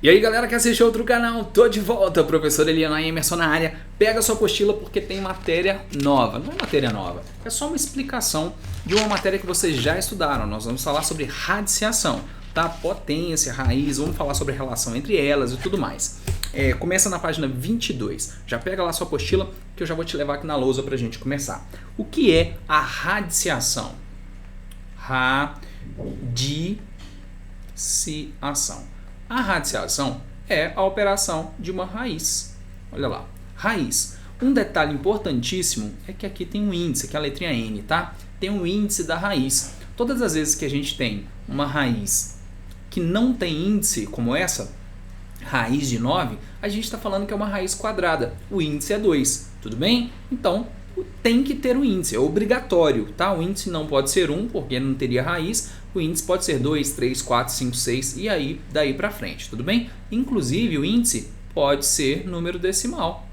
E aí galera que assistiu outro canal, tô de volta, professor Eliana Emerson na área. Pega a sua apostila porque tem matéria nova. Não é matéria nova, é só uma explicação de uma matéria que vocês já estudaram. Nós vamos falar sobre radiciação, tá? Potência, raiz, vamos falar sobre a relação entre elas e tudo mais. Começa na página 22, já pega lá a sua apostila que eu já vou te levar aqui na lousa pra gente começar. O que é a radiciação? Radiciação. A radiciação é a operação de uma raiz. Olha lá, raiz. Um detalhe importantíssimo é que aqui tem um índice, que é a letrinha N, tá? Tem um índice da raiz. Todas as vezes que a gente tem uma raiz que não tem índice, como essa, raiz de 9, a gente está falando que é uma raiz quadrada. O índice é 2, tudo bem? Então, tem que ter um índice, é obrigatório, tá? O índice não pode ser 1, porque não teria raiz. O índice pode ser 2, 3, 4, 5, 6 e aí daí para frente, tudo bem? Inclusive, o índice pode ser número decimal.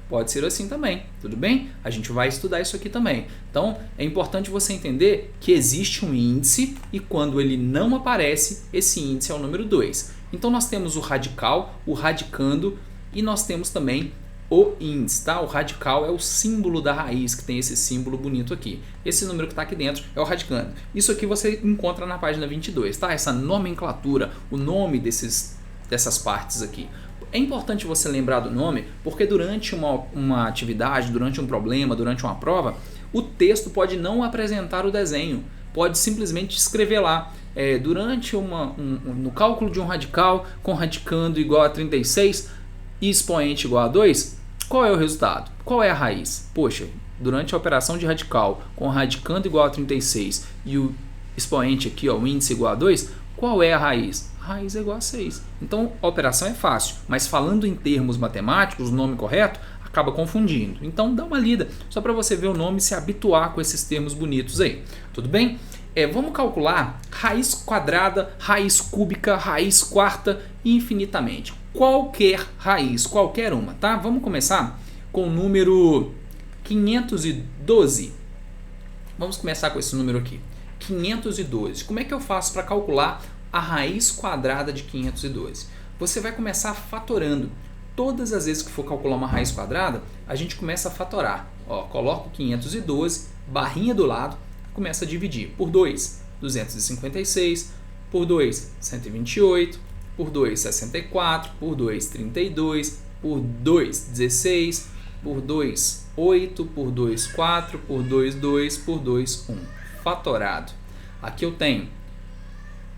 Pode ser assim também, tudo bem? A gente vai estudar isso aqui também. Então, é importante você entender que existe um índice e quando ele não aparece, esse índice é o número 2. Então, nós temos o radical, o radicando e nós temos também o índice, tá? O radical é o símbolo da raiz, que tem esse símbolo bonito aqui. Esse número que está aqui dentro é o radicando. Isso aqui você encontra na página 22, tá? Essa nomenclatura, o nome dessas partes aqui. É importante você lembrar do nome, porque durante uma atividade, durante um problema, durante uma prova, o texto pode não apresentar o desenho, pode simplesmente escrever lá. Durante no cálculo de um radical com radicando igual a 36 e expoente igual a 2, qual é o resultado? Qual é a raiz? Poxa, durante a operação de radical com radicando igual a 36 e o expoente aqui, ó, o índice igual a 2, qual é a raiz? A raiz é igual a 6. Então a operação é fácil, mas falando em termos matemáticos, o nome correto acaba confundindo. Então dá uma lida, só para você ver o nome e se habituar com esses termos bonitos aí. Tudo bem? Vamos calcular raiz quadrada, raiz cúbica, raiz quarta e infinitamente. Qualquer raiz, qualquer uma, tá? Vamos começar com o número 512. Vamos começar com esse número aqui, 512. Como é que eu faço para calcular a raiz quadrada de 512? Você vai começar fatorando. Todas as vezes que for calcular uma raiz quadrada, a gente começa a fatorar. Ó, coloco 512, barrinha do lado, começa a dividir por 2, 256, por 2, 128, por 2, 64, por 2, 32, por 2, 16, por 2, 8, por 2, 4, por 2, 2, por 2, 1. Fatorado. Aqui eu tenho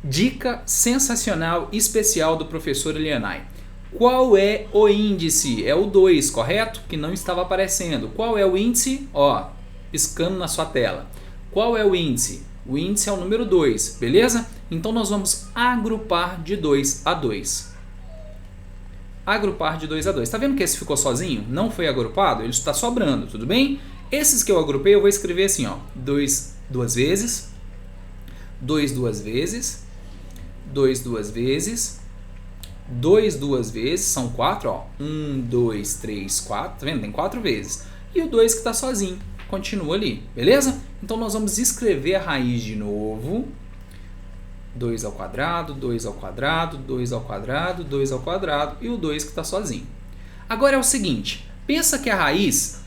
dica sensacional especial do professor Elianai. Qual é o índice? É o 2, correto? Que não estava aparecendo. Qual é o índice? Ó, piscando na sua tela. Qual é o índice? O índice é o número 2, beleza? Então nós vamos agrupar de 2 a 2. Agrupar de 2 a 2. Tá vendo que esse ficou sozinho? Não foi agrupado? Ele está sobrando, tudo bem? Esses que eu agrupei eu vou escrever assim, ó. 2 duas vezes, 2 duas vezes, 2 duas vezes, 2 duas vezes, são 4, ó. 1, 2, 3, 4, tá vendo? Tem 4 vezes. E o 2 que está sozinho, continua ali, beleza? Então nós vamos escrever a raiz de novo. 2 ao quadrado, 2 ao quadrado, 2 ao quadrado, 2 ao quadrado e o 2 que está sozinho. Agora é o seguinte, pensa que a raiz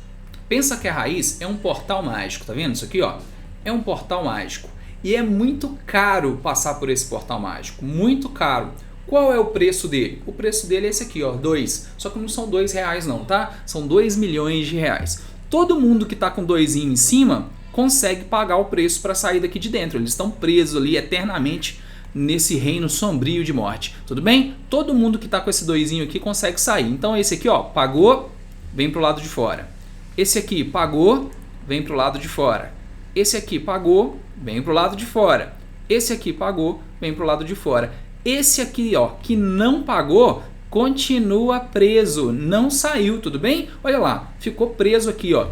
é um portal mágico, tá vendo isso aqui, ó? É um portal mágico e é muito caro passar por esse portal mágico, muito caro. Qual é o preço dele? O preço dele é esse aqui, ó, 2. Só que não são R$2 não, tá? São 2 milhões de reais. Todo mundo que está com 2 em cima consegue pagar o preço para sair daqui de dentro. Eles estão presos ali eternamente nesse reino sombrio de morte. Tudo bem? Todo mundo que está com esse 2 aqui consegue sair. Então esse aqui, ó, pagou, vem para o lado de fora. Esse aqui pagou, vem para o lado de fora. Esse aqui pagou, vem para o lado de fora. Esse aqui pagou, vem para o lado de fora. Esse aqui, ó, que não pagou, continua preso, não saiu, tudo bem? Olha lá, ficou preso aqui, ó.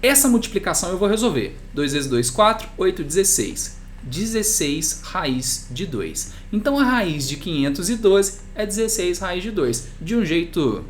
Essa multiplicação eu vou resolver. 2 vezes 2, 4, 8, 16. 16 raiz de 2. Então a raiz de 512 é 16 raiz de 2. De um jeito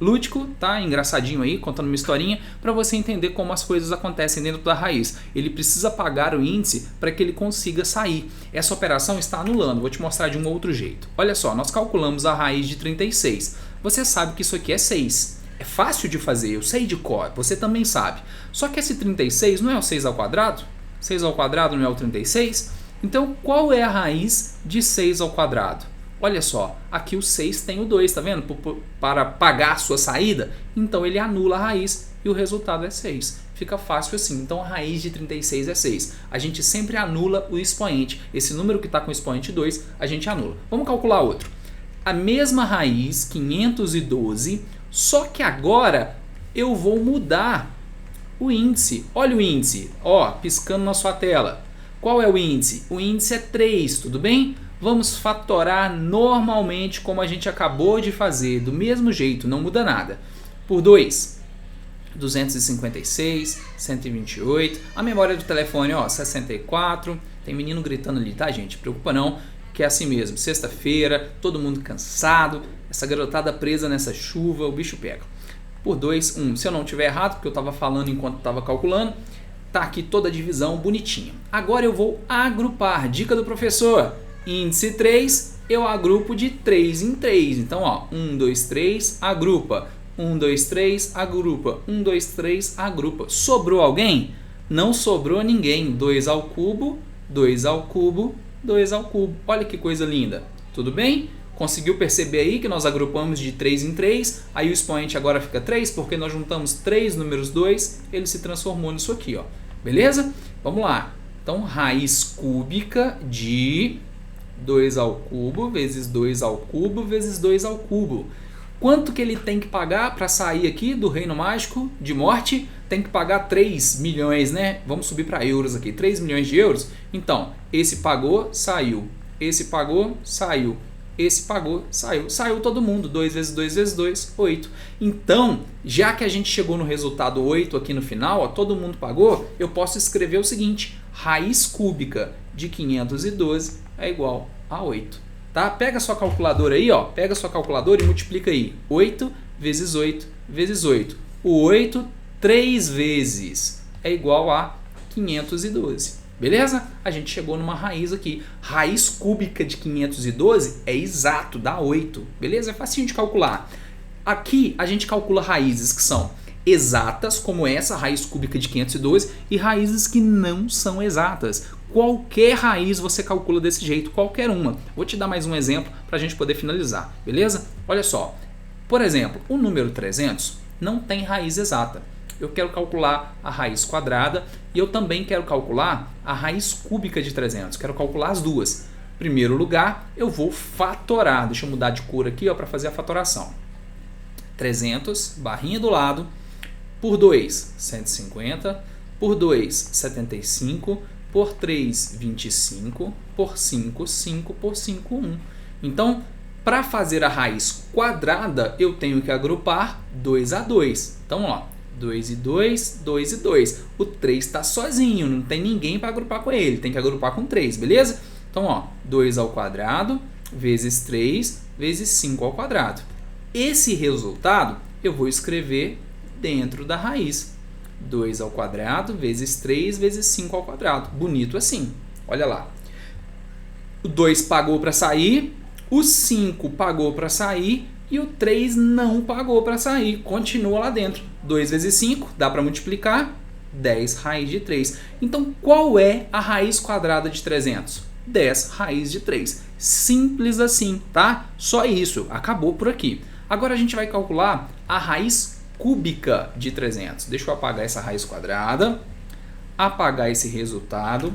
lúdico, tá? Engraçadinho aí, contando uma historinha para você entender como as coisas acontecem dentro da raiz. Ele precisa pagar o índice para que ele consiga sair. Essa operação está anulando. Vou te mostrar de um outro jeito. Olha só, nós calculamos a raiz de 36. Você sabe que isso aqui é 6. É fácil de fazer, eu sei de cor, você também sabe. Só que esse 36 não é o 6 ao quadrado? 6 ao quadrado não é o 36? Então, qual é a raiz de 6 ao quadrado? Olha só, aqui o 6 tem o 2, tá vendo? Para pagar a sua saída, então ele anula a raiz e o resultado é 6. Fica fácil assim, então a raiz de 36 é 6. A gente sempre anula o expoente. Esse número que está com o expoente 2, a gente anula. Vamos calcular outro. A mesma raiz, 512, só que agora eu vou mudar o índice. Olha o índice, ó, piscando na sua tela. Qual é o índice? O índice é 3, tudo bem? Vamos fatorar normalmente como a gente acabou de fazer, do mesmo jeito, não muda nada. Por 2, 256, 128, a memória do telefone, ó, 64, tem menino gritando ali, tá, gente? Preocupa não, que é assim mesmo, sexta-feira, todo mundo cansado, essa garotada presa nessa chuva, o bicho pega. Por 2, 1, se eu não tiver errado, porque eu estava falando enquanto estava calculando, tá aqui toda a divisão bonitinha. Agora eu vou agrupar, dica do professor. Índice 3, eu agrupo de 3 em 3. Então, ó, 1, 2, 3, agrupa. 1, 2, 3, agrupa. 1, 2, 3, agrupa. Sobrou alguém? Não sobrou ninguém. 2 ao cubo, 2 ao cubo, 2 ao cubo. Olha que coisa linda. Tudo bem? Conseguiu perceber aí que nós agrupamos de 3 em 3? Aí o expoente agora fica 3, porque nós juntamos 3 números 2, ele se transformou nisso aqui, ó. Beleza? Vamos lá. Então, raiz cúbica de 2 ao cubo vezes 2 ao cubo vezes 2 ao cubo. Quanto que ele tem que pagar para sair aqui do reino mágico de morte? Tem que pagar 3 milhões, né? Vamos subir para euros aqui, 3 milhões de euros. Então, esse pagou, saiu. Esse pagou, saiu. Esse pagou, saiu. Saiu todo mundo. 2 vezes 2 vezes 2, 8. Então, já que a gente chegou no resultado 8 aqui no final, ó, todo mundo pagou, eu posso escrever o seguinte: raiz cúbica de 512 é igual a 8. Tá? Pega a sua calculadora aí, ó. Pega a sua calculadora e multiplica aí. 8 vezes 8 vezes 8. O 8, 3 vezes, é igual a 512. Beleza? A gente chegou numa raiz aqui. Raiz cúbica de 512 é exato, dá 8. Beleza? É facinho de calcular. Aqui a gente calcula raízes que são exatas, como essa raiz cúbica de 512, e raízes que não são exatas. Qualquer raiz você calcula desse jeito, qualquer uma. Vou te dar mais um exemplo para a gente poder finalizar. Beleza? Olha só. Por exemplo, o número 300 não tem raiz exata. Eu quero calcular a raiz quadrada e eu também quero calcular a raiz cúbica de 300. Quero calcular as duas. Em primeiro lugar, eu vou fatorar. Deixa eu mudar de cor aqui para fazer a fatoração. 300, barrinha do lado, por 2, 150, por 2, 75, por 3, 25, por 5, 5, por 5, 1. Então, para fazer a raiz quadrada, eu tenho que agrupar 2 a 2. Então, ó. 2 e 2, 2 e 2. O 3 está sozinho, não tem ninguém para agrupar com ele. Tem que agrupar com 3, beleza? Então, ó, 2 ao quadrado vezes 3 vezes 5 ao quadrado. Esse resultado eu vou escrever dentro da raiz. 2 ao quadrado vezes 3 vezes 5 ao quadrado. Bonito assim. Olha lá. O 2 pagou para sair, o 5 pagou para sair e o 3 não pagou para sair. Continua lá dentro. 2 vezes 5, dá para multiplicar, 10 raiz de 3. Então, qual é a raiz quadrada de 300? 10 raiz de 3. Simples assim, tá? Só isso, acabou por aqui. Agora a gente vai calcular a raiz cúbica de 300. Deixa eu apagar essa raiz quadrada, apagar esse resultado.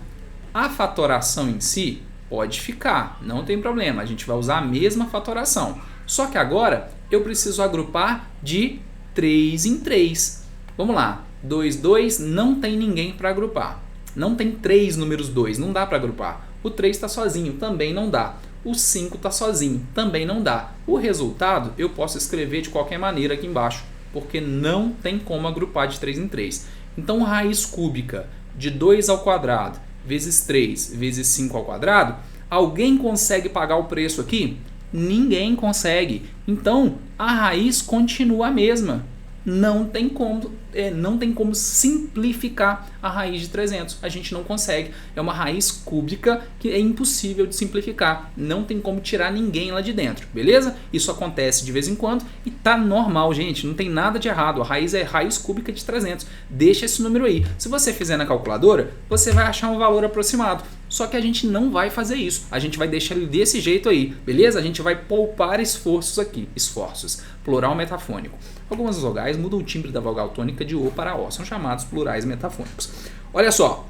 A fatoração em si pode ficar, não tem problema. A gente vai usar a mesma fatoração. Só que agora eu preciso agrupar de 3 em 3. Vamos lá. 2, 2, não tem ninguém para agrupar. Não tem 3 números 2, não dá para agrupar. O 3 está sozinho, também não dá. O 5 está sozinho, também não dá. O resultado eu posso escrever de qualquer maneira aqui embaixo, porque não tem como agrupar de 3 em 3. Então, raiz cúbica de 2 ao quadrado vezes 3 vezes 5 ao quadrado, alguém consegue pagar o preço aqui? Ninguém consegue. Então, a raiz continua a mesma. Não tem como simplificar a raiz de 300. A gente não consegue. É uma raiz cúbica que é impossível de simplificar. Não tem como tirar ninguém lá de dentro, beleza? Isso acontece de vez em quando e tá normal, gente. Não tem nada de errado. A raiz é raiz cúbica de 300. Deixa esse número aí. Se você fizer na calculadora, você vai achar um valor aproximado. Só que a gente não vai fazer isso. A gente vai deixar ele desse jeito aí, beleza? A gente vai poupar esforços aqui. Esforços. Plural metafônico. Algumas vogais mudam o timbre da vogal tônica de O para O. São chamados plurais metafônicos. Olha só.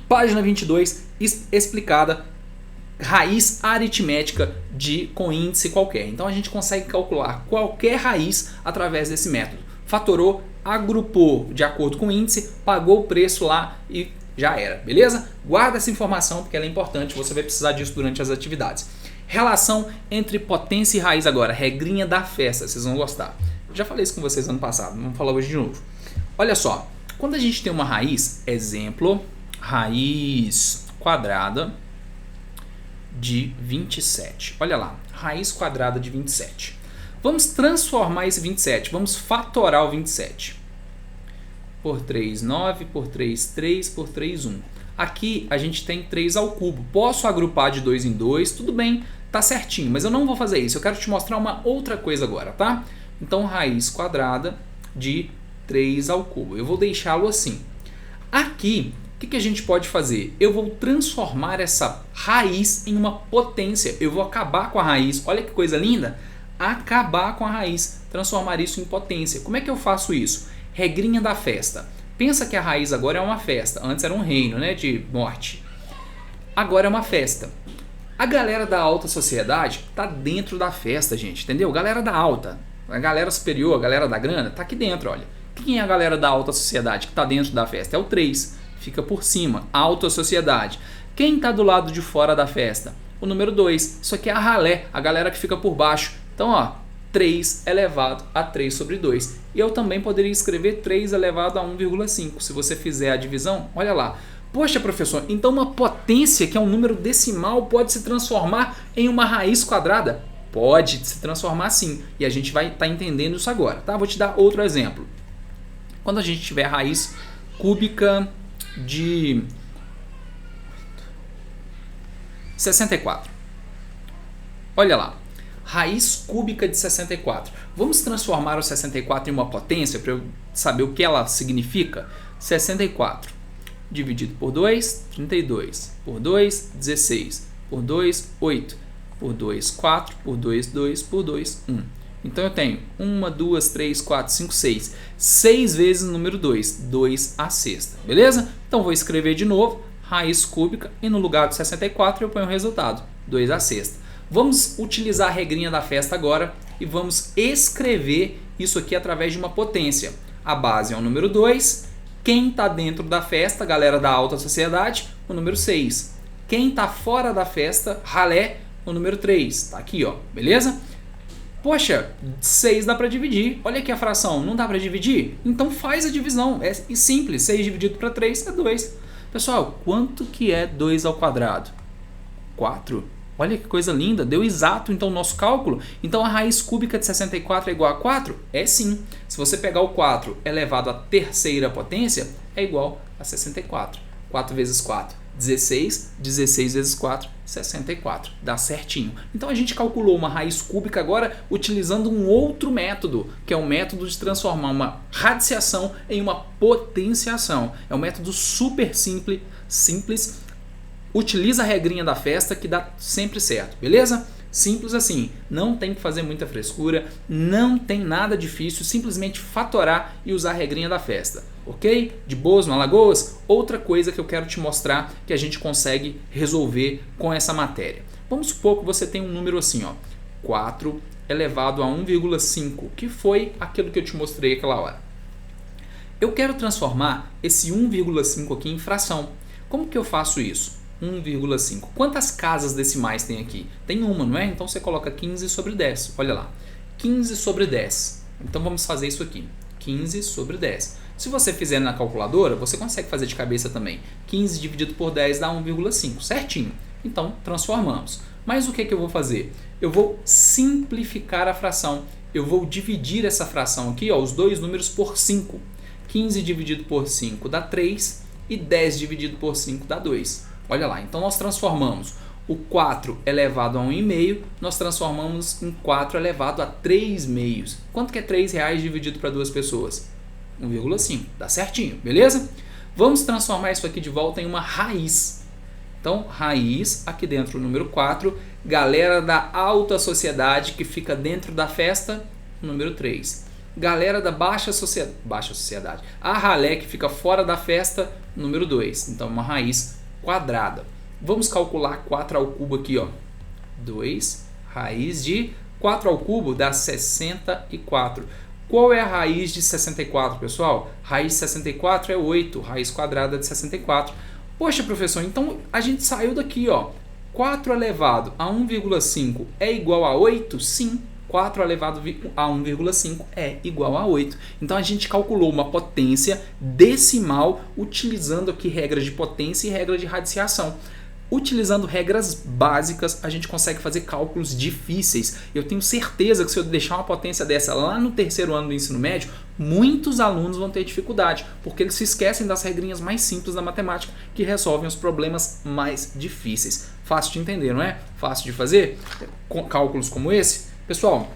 Página 22, explicada raiz aritmética com índice qualquer. Então a gente consegue calcular qualquer raiz através desse método. Fatorou, agrupou de acordo com o índice, pagou o preço lá e já era, beleza? Guarda essa informação porque ela é importante, você vai precisar disso durante as atividades. Relação entre potência e raiz agora, regrinha da festa, vocês vão gostar. Já falei isso com vocês ano passado, vamos falar hoje de novo. Olha só, quando a gente tem uma raiz, exemplo, raiz quadrada de 27. Olha lá, raiz quadrada de 27. Vamos transformar esse 27, vamos fatorar o 27. Por 3, 9, por 3, 3, por 3, 1. Aqui a gente tem 3 ao cubo. Posso agrupar de 2 em 2, tudo bem, tá certinho, mas eu não vou fazer isso. Eu quero te mostrar uma outra coisa agora, tá? Então, raiz quadrada de 3 ao cubo. Eu vou deixá-lo assim. Aqui, o que a gente pode fazer? Eu vou transformar essa raiz em uma potência. Eu vou acabar com a raiz. Olha que coisa linda! Acabar com a raiz. Transformar isso em potência. Como é que eu faço isso? Regrinha da festa. Pensa que a raiz agora é uma festa. Antes era um reino, né, de morte. Agora é uma festa. A galera da alta sociedade tá dentro da festa, gente. Entendeu? Galera da alta. A galera superior, a galera da grana, tá aqui dentro, olha. Quem é a galera da alta sociedade que tá dentro da festa? É o 3. Fica por cima. Alta sociedade. Quem tá do lado de fora da festa? O número 2. Isso aqui é a ralé. A galera que fica por baixo. Então, ó. 3 elevado a 3 sobre 2. E eu também poderia escrever 3 elevado a 1,5. Se você fizer a divisão, olha lá. Poxa, professor, então uma potência que é um número decimal pode se transformar em uma raiz quadrada? Pode se transformar sim. E a gente vai estar entendendo isso agora, tá? Vou te dar outro exemplo. Quando a gente tiver raiz cúbica de 64. Olha lá. Raiz cúbica de 64. Vamos transformar o 64 em uma potência para eu saber o que ela significa? 64 dividido por 2, 32. Por 2, 16. Por 2, 8. Por 2, 4. Por 2, 2. Por 2, 1. Então eu tenho 1, 2, 3, 4, 5, 6. 6 vezes o número 2. 2 à sexta. Beleza? Então vou escrever de novo. Raiz cúbica e no lugar do 64 eu ponho o resultado. 2 à sexta. Vamos utilizar a regrinha da festa agora e vamos escrever isso aqui através de uma potência. A base é o número 2. Quem está dentro da festa, galera da alta sociedade, o número 6. Quem está fora da festa, ralé, o número 3. Está aqui, ó, beleza? Poxa, 6 dá para dividir. Olha aqui a fração, não dá para dividir? Então faz a divisão, é simples. 6 dividido para 3 é 2. Pessoal, quanto que é 2 ao quadrado? 4. Olha que coisa linda, deu exato então o nosso cálculo. Então a raiz cúbica de 64 é igual a 4? É sim. Se você pegar o 4 elevado à terceira potência, é igual a 64. 4 vezes 4, 16. 16 vezes 4, 64. Dá certinho. Então a gente calculou uma raiz cúbica agora utilizando um outro método, que é o método de transformar uma radiciação em uma potenciação. É um método super simples. Utiliza a regrinha da festa que dá sempre certo, beleza? Simples assim, não tem que fazer muita frescura, não tem nada difícil, simplesmente fatorar e usar a regrinha da festa, ok? De boas no Alagoas? Outra coisa que eu quero te mostrar que a gente consegue resolver com essa matéria. Vamos supor que você tem um número assim, ó, 4 elevado a 1,5, que foi aquilo que eu te mostrei aquela hora. Eu quero transformar esse 1,5 aqui em fração. Como que eu faço isso? 1,5. Quantas casas decimais tem aqui? Tem uma, não é? Então você coloca 15 sobre 10. Olha lá. 15 sobre 10. Então vamos fazer isso aqui. 15 sobre 10. Se você fizer na calculadora, você consegue fazer de cabeça também. 15 dividido por 10 dá 1,5. Certinho. Então transformamos. Mas o que eu vou fazer? Eu vou simplificar a fração. Eu vou dividir essa fração aqui, ó, os dois números por 5. 15 dividido por 5 dá 3 e 10 dividido por 5 dá 2. Olha lá, então nós transformamos o 4 elevado a 1,5, nós transformamos em 4 elevado a 3 meios. Quanto que é R$3 dividido para duas pessoas? 1,5, dá certinho, beleza? Vamos transformar isso aqui de volta em uma raiz. Então, raiz, aqui dentro o número 4, galera da alta sociedade que fica dentro da festa, número 3. Galera da baixa sociedade, a ralé que fica fora da festa, número 2. Então, uma raiz quadrada. Vamos calcular 4 ao cubo aqui, ó. 2, raiz de 4 ao cubo dá 64. Qual é a raiz de 64, pessoal? Raiz de 64 é 8, raiz quadrada de 64. Poxa, professor, então a gente saiu daqui, ó. 4 elevado a 1,5 é igual a 8? Sim, 4 elevado a 1,5 é igual a 8. Então a gente calculou uma potência decimal utilizando aqui regras de potência e regra de radiciação. Utilizando regras básicas, a gente consegue fazer cálculos difíceis. Eu tenho certeza que se eu deixar uma potência dessa lá no terceiro ano do ensino médio, muitos alunos vão ter dificuldade, porque eles se esquecem das regrinhas mais simples da matemática que resolvem os problemas mais difíceis. Fácil de entender, não é? Fácil de fazer? Cálculos como esse. Pessoal,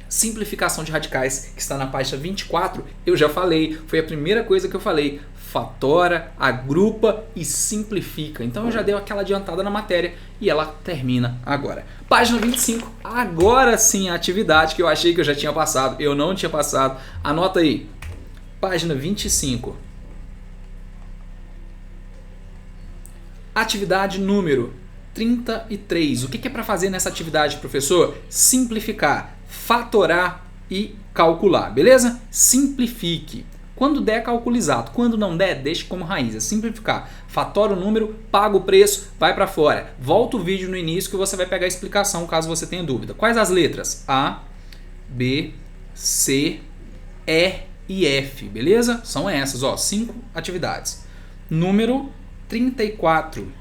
simplificação de radicais, que está na página 24, eu já falei, foi a primeira coisa que eu falei. Fatora, agrupa e simplifica. Então eu já dei aquela adiantada na matéria e ela termina agora. Página 25, agora sim a atividade que eu achei que eu já tinha passado. Eu não tinha passado. Anota aí. Página 25. Atividade número 33. O que é para fazer nessa atividade, professor? Simplificar, fatorar e calcular, beleza? Simplifique. Quando der, calcule exato. Quando não der, deixe como raiz. É simplificar. Fatora o número, paga o preço, vai para fora. Volta o vídeo no início que você vai pegar a explicação caso você tenha dúvida. Quais as letras? A, B, C, E e F, beleza? São essas, ó, 5 atividades. Número 34.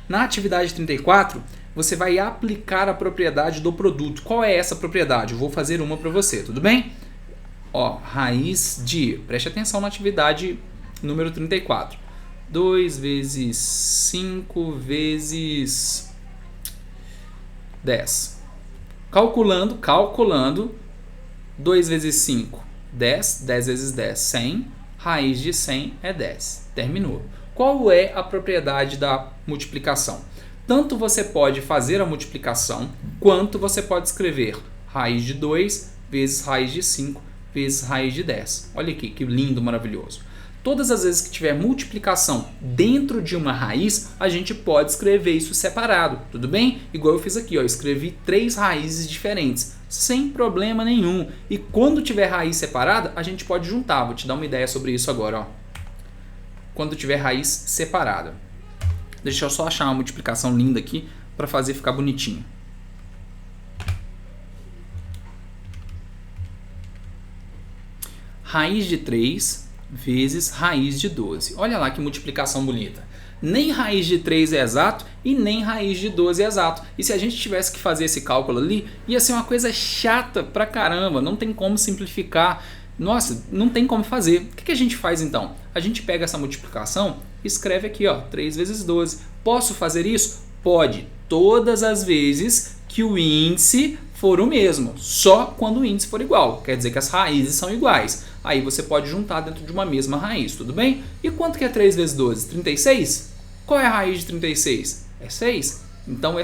Na atividade 34, você vai aplicar a propriedade do produto. Qual é essa propriedade? Eu vou fazer uma para você, tudo bem? Ó, raiz de, preste atenção na atividade número 34. 2 vezes 5 vezes 10. Calculando, 2 vezes 5, 10. 10 vezes 10, 100. Raiz de 100 é 10. Terminou. Qual é a propriedade da multiplicação? Tanto você pode fazer a multiplicação, quanto você pode escrever raiz de 2 vezes raiz de 5 vezes raiz de 10. Olha aqui, que lindo, maravilhoso. Todas as vezes que tiver multiplicação dentro de uma raiz, a gente pode escrever isso separado, tudo bem? Igual eu fiz aqui, ó, escrevi 3 raízes diferentes, sem problema nenhum. E quando tiver raiz separada, a gente pode juntar. Vou te dar uma ideia sobre isso agora, ó. Quando tiver raiz separada. Deixa eu só achar uma multiplicação linda aqui para fazer ficar bonitinho. Raiz de 3 vezes raiz de 12. Olha lá que multiplicação bonita. Nem raiz de 3 é exato e nem raiz de 12 é exato. E se a gente tivesse que fazer esse cálculo ali, ia ser uma coisa chata pra caramba. Não tem como simplificar. Nossa, não tem como fazer. O que a gente faz então? A gente pega essa multiplicação e escreve aqui, ó, 3 vezes 12. Posso fazer isso? Pode. Todas as vezes que o índice for o mesmo. Só quando o índice for igual. Quer dizer que as raízes são iguais. Aí você pode juntar dentro de uma mesma raiz, tudo bem? E quanto que é 3 vezes 12? 36? Qual é a raiz de 36? É 6. Então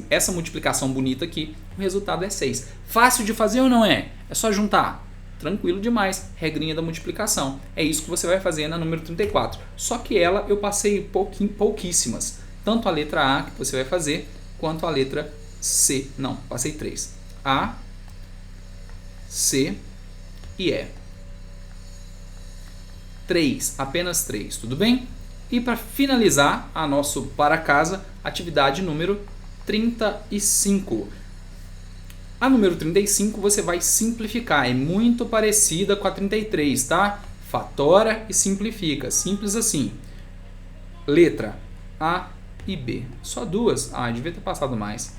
essa multiplicação bonita aqui, o resultado é 6. Fácil de fazer ou não é? É só juntar. Tranquilo demais. Regrinha da multiplicação. É isso que você vai fazer na número 34. Só que ela eu passei pouquíssimas. Tanto a letra A que você vai fazer, quanto a letra C. Não, passei 3. A, C e E. 3, apenas 3, tudo bem? E para finalizar a nosso para casa, atividade número 35. A número 35 você vai simplificar, é muito parecida com a 33, tá? Fatora e simplifica, simples assim. Letra A, e B. Só 2? Ah, devia ter passado mais.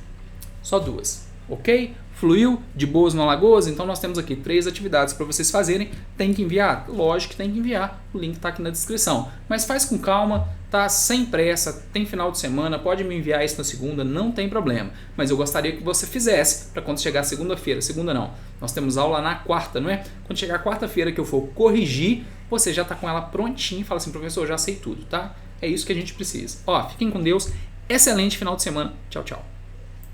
Só 2, ok? Fluiu de boas no Alagoas? Então nós temos aqui 3 atividades para vocês fazerem. Tem que enviar? Lógico que tem que enviar. O link está aqui na descrição. Mas faz com calma, tá? Sem pressa, tem final de semana, pode me enviar isso na segunda, não tem problema. Mas eu gostaria que você fizesse para quando chegar segunda-feira. Segunda não, nós temos aula na quarta, não é? Quando chegar quarta-feira que eu for corrigir, você já está com ela prontinha e fala assim, professor, eu já sei tudo, tá? É isso que a gente precisa. Ó, fiquem com Deus. Excelente final de semana. Tchau, tchau.